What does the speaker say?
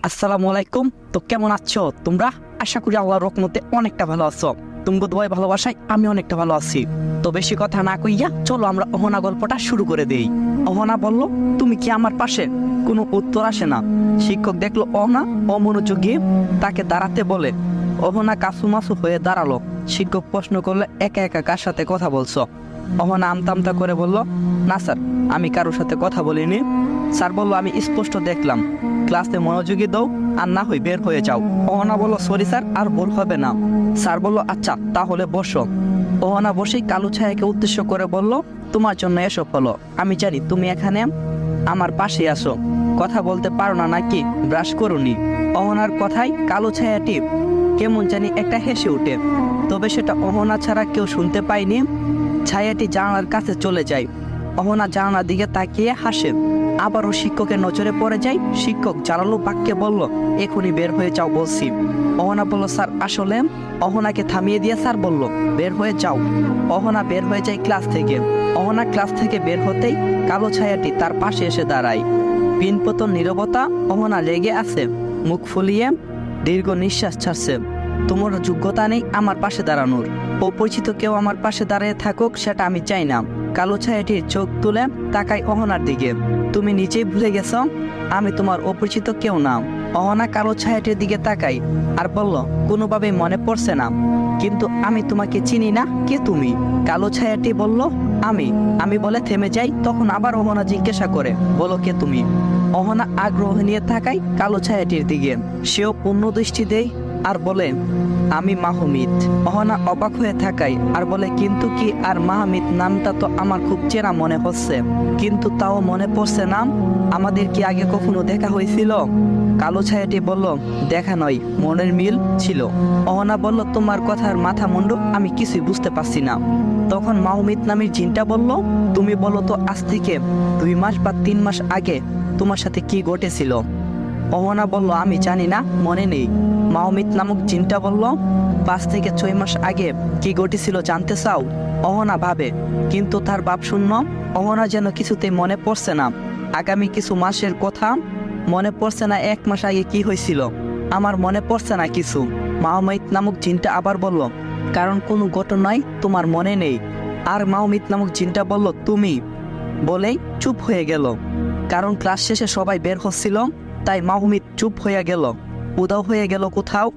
আসসালামু আলাইকুম। তো কেমন আছো তোমরা? আশা করি আল্লাহর রহমতে অনেকটা ভালো আছো। তুমি দোয়ায় ভালোবাসায় আমি অনেকটা ভালো আছি। তো বেশি কথা না কইয়া চলো আমরা অহনা গল্পটা শুরু করে দেই। অহনা বলল, তুমি কি আমার পাশে? কোনো উত্তর আসে না। শিক্ষক দেখলো অহনা অমনোযোগী, তাকে দাঁড়াতে বলে। অহনা কাসুমাসু হয়ে দাঁড়ালো। শিক্ষক প্রশ্ন করলে, একা একা কার সাথে কথা বলছো? অহনা আমতা আমতা করে বলল, না স্যার, আমি কারোর সাথে কথা বলিনি। স্যার বলল, আমি স্পষ্ট দেখলাম। ক্লাসে মনোযোগী দাও, আর না হয় বের হয়ে যাও। অহনা বলল, সরি স্যার, আর ভুল হবে না। স্যার বলল, আচ্ছা তাহলে বসো। অহনা বসেই কালু ছায়াকে উদ্দেশ্য করে বলল, তোমার জন্য এসব হলো। আমি জানি তুমি এখানে আমার পাশে আসো। কথা বলতে পারো না নাকি? ব্রাশ করুনি? অহনার কথায় কালো ছায়াটি কেমন জানি একটা হেসে ওঠে, তবে সেটা অহনা ছাড়া কেউ শুনতে পায়নি। ছায়াটি জানালার কাছে চলে যায়। অহনা জানালার দিকে তাকিয়ে হাসে। আবারও শিক্ষকের নজরে পড়ে যায়। শিক্ষক জানালো বাক্যে বলল, এখনই বের হয়ে যাও বলছি। অহনা বলল, স্যার আসলে। অহনাকে থামিয়ে দিয়ে স্যার বলল, বের হয়ে যাও। অহনা বের হয়ে যায় ক্লাস থেকে। অহনা ক্লাস থেকে বের হতেই কালো ছায়াটি তার পাশে এসে দাঁড়ায়। পিনপতন নীরবতা। অহনা লেগে আছে, মুখ ফুলিয়ে দীর্ঘ নিঃশ্বাস ছাড়ছে। তোমার যোগ্যতা নেই আমার পাশে দাঁড়ানোর। অপরিচিত কেউ আমার পাশে দাঁড়িয়ে থাকুক সেটা আমি চাই না। কালো ছায়াটির চোখ তুলে তাকাই অহনার দিকে। তুমি নিজেই ভুলে গেছো আমি তোমার অপরিচিত কেউ না। অহনা কালো ছায়াটির দিকে তাকাই আর বলল, কোনোভাবেই মনে পড়ছে না। কিন্তু আমি তোমাকে চিনি না, কে তুমি? কালো ছায়াটি বলল, আমি বলে থেমে যাই। তখন আবার অহনা জিজ্ঞাসা করে, বলো কে তুমি? অহনা আগ্রহ নিয়ে তাকাই কালো ছায়াটির দিকে। সেও পূর্ণ দৃষ্টি দেয় আর বলে, আমি মাহমিদ। অহনা অবাক হয়ে থাকাই আর বলে, কিন্তু কি? আর মাহমিদ নামটা তো আমার খুব চেনা মনে হচ্ছে, কিন্তু তাও মনে পড়ছে না। আমাদের কি আগে কখনো দেখা হয়েছিল? কালো ছায়াটি বলল, দেখা নয়, মনের মিল ছিল। অহনা বলল, তোমার কথার মাথা মুন্ডু আমি কিছুই বুঝতে পারছি না। তখন মাহমিদ নামের জিনটা বলল, তুমি বলো তো আজ থেকে 2 মাস বা 3 মাস আগে তোমার সাথে কি ঘটেছিল? অহনা বলল, আমি জানি না, মনে নেই। মাহমিদ নামক জিনটা বলল, 5 থেকে 6 মাস আগে কি ঘটেছিল জানতে চাও? অহনা ভাবে, কিন্তু তার ভাব শূন্য। অহনা যেন কিছুতেই মনে পড়ছে না। আগামী কিছু মাসের কথা মনে পড়ছে না। 1 মাস আগে কি হয়েছিল আমার মনে পড়ছে না কিছু। মাহমিদ নামক জিনটা আবার বলল, কারণ কোনো ঘটনাই তোমার মনে নেই। আর মাহমিদ নামক জিনটা বলল, তুমি বলেই চুপ হয়ে গেল। কারণ ক্লাস শেষে সবাই বের হচ্ছিল, তাই মাহমিদ চুপ হয়ে গেল, উদাও হয়ে গেল কোথাও।